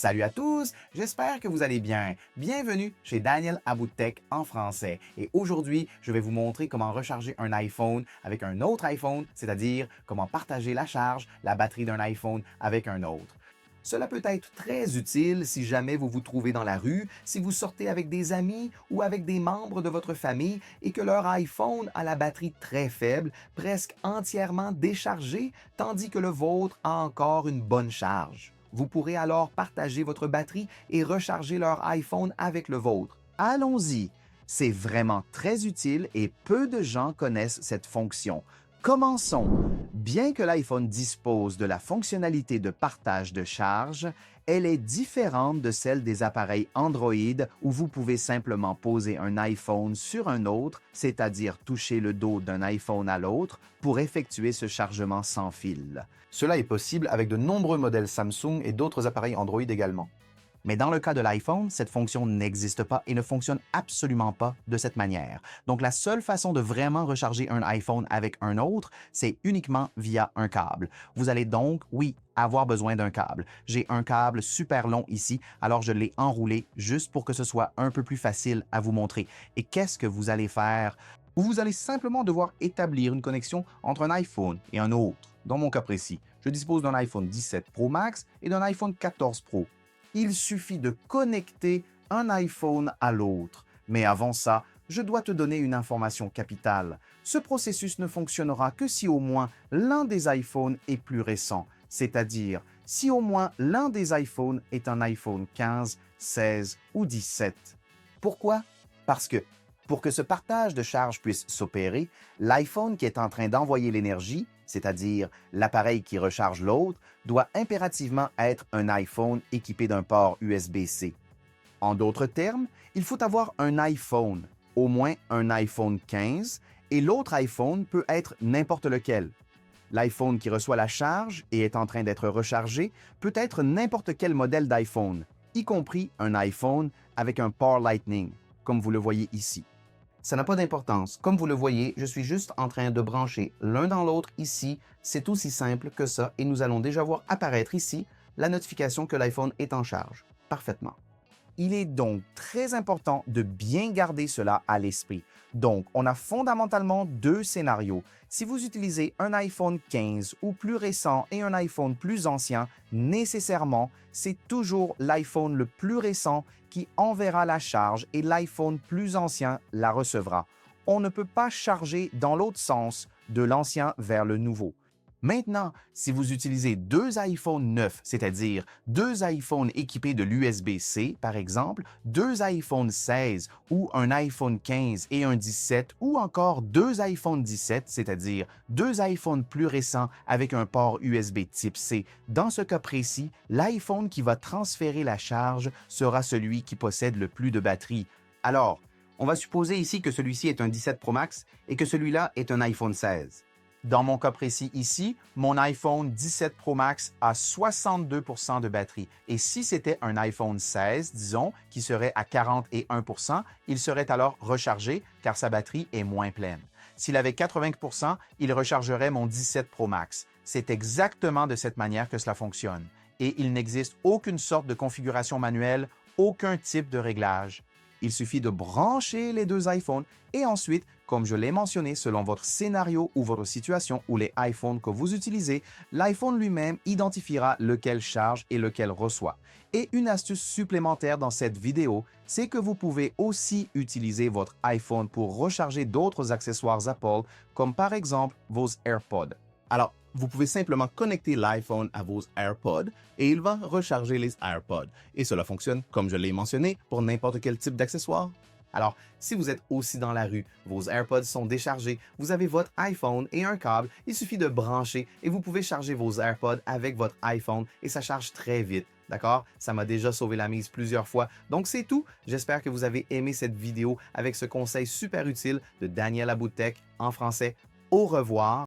Salut à tous, j'espère que vous allez bien. Bienvenue chez Daniel Aboutech en français. Et aujourd'hui, je vais vous montrer comment recharger un iPhone avec un autre iPhone, c'est-à-dire comment partager la charge, la batterie d'un iPhone avec un autre. Cela peut être très utile si jamais vous vous trouvez dans la rue, si vous sortez avec des amis ou avec des membres de votre famille et que leur iPhone a la batterie très faible, presque entièrement déchargée, tandis que le vôtre a encore une bonne charge. Vous pourrez alors partager votre batterie et recharger leur iPhone avec le vôtre. Allons-y! C'est vraiment très utile et peu de gens connaissent cette fonction. Commençons. Bien que l'iPhone dispose de la fonctionnalité de partage de charge, elle est différente de celle des appareils Android où vous pouvez simplement poser un iPhone sur un autre, c'est-à-dire toucher le dos d'un iPhone à l'autre pour effectuer ce chargement sans fil. Cela est possible avec de nombreux modèles Samsung et d'autres appareils Android également. Mais dans le cas de l'iPhone, cette fonction n'existe pas et ne fonctionne absolument pas de cette manière. Donc la seule façon de vraiment recharger un iPhone avec un autre, c'est uniquement via un câble. Vous allez donc, oui, avoir besoin d'un câble. J'ai un câble super long ici, alors je l'ai enroulé juste pour que ce soit un peu plus facile à vous montrer. Et qu'est-ce que vous allez faire? Vous allez simplement devoir établir une connexion entre un iPhone et un autre. Dans mon cas précis, je dispose d'un iPhone 17 Pro Max et d'un iPhone 14 Pro. Il suffit de connecter un iPhone à l'autre. Mais avant ça, je dois te donner une information capitale. Ce processus ne fonctionnera que si au moins l'un des iPhones est plus récent, c'est-à-dire si au moins l'un des iPhones est un iPhone 15, 16 ou 17. Pourquoi? Parce que pour que ce partage de charge puisse s'opérer, l'iPhone qui est en train d'envoyer l'énergie, c'est-à-dire l'appareil qui recharge l'autre, doit impérativement être un iPhone équipé d'un port USB-C. En d'autres termes, il faut avoir un iPhone, au moins un iPhone 15, et l'autre iPhone peut être n'importe lequel. L'iPhone qui reçoit la charge et est en train d'être rechargé peut être n'importe quel modèle d'iPhone, y compris un iPhone avec un port Lightning, comme vous le voyez ici. Ça n'a pas d'importance. Comme vous le voyez, je suis juste en train de brancher l'un dans l'autre ici. C'est aussi simple que ça et nous allons déjà voir apparaître ici la notification que l'iPhone est en charge. Parfaitement. Il est donc très important de bien garder cela à l'esprit. Donc, on a fondamentalement deux scénarios. Si vous utilisez un iPhone 15 ou plus récent et un iPhone plus ancien, nécessairement, c'est toujours l'iPhone le plus récent qui enverra la charge et l'iPhone plus ancien la recevra. On ne peut pas charger dans l'autre sens de l'ancien vers le nouveau. Maintenant, si vous utilisez deux iPhones neufs, c'est-à-dire deux iPhones équipés de l'USB-C, par exemple, deux iPhone 16 ou un iPhone 15 et un 17, ou encore deux iPhone 17, c'est-à-dire deux iPhones plus récents avec un port USB type C, dans ce cas précis, l'iPhone qui va transférer la charge sera celui qui possède le plus de batterie. Alors, on va supposer ici que celui-ci est un 17 Pro Max et que celui-là est un iPhone 16. Dans mon cas précis ici, mon iPhone 17 Pro Max a 62% de batterie. Et si c'était un iPhone 16, disons, qui serait à 41%, il serait alors rechargé car sa batterie est moins pleine. S'il avait 80%, il rechargerait mon 17 Pro Max. C'est exactement de cette manière que cela fonctionne. Et il n'existe aucune sorte de configuration manuelle, aucun type de réglage. Il suffit de brancher les deux iPhones et ensuite, comme je l'ai mentionné, selon votre scénario ou votre situation ou les iPhones que vous utilisez, l'iPhone lui-même identifiera lequel charge et lequel reçoit. Et une astuce supplémentaire dans cette vidéo, c'est que vous pouvez aussi utiliser votre iPhone pour recharger d'autres accessoires Apple, comme par exemple vos AirPods. Alors, vous pouvez simplement connecter l'iPhone à vos AirPods et il va recharger les AirPods. Et cela fonctionne, comme je l'ai mentionné, pour n'importe quel type d'accessoire. Alors, si vous êtes aussi dans la rue, vos AirPods sont déchargés, vous avez votre iPhone et un câble, il suffit de brancher et vous pouvez charger vos AirPods avec votre iPhone et ça charge très vite. D'accord? Ça m'a déjà sauvé la mise plusieurs fois. Donc, c'est tout. J'espère que vous avez aimé cette vidéo avec ce conseil super utile de Daniel Aboutech en français. Au revoir.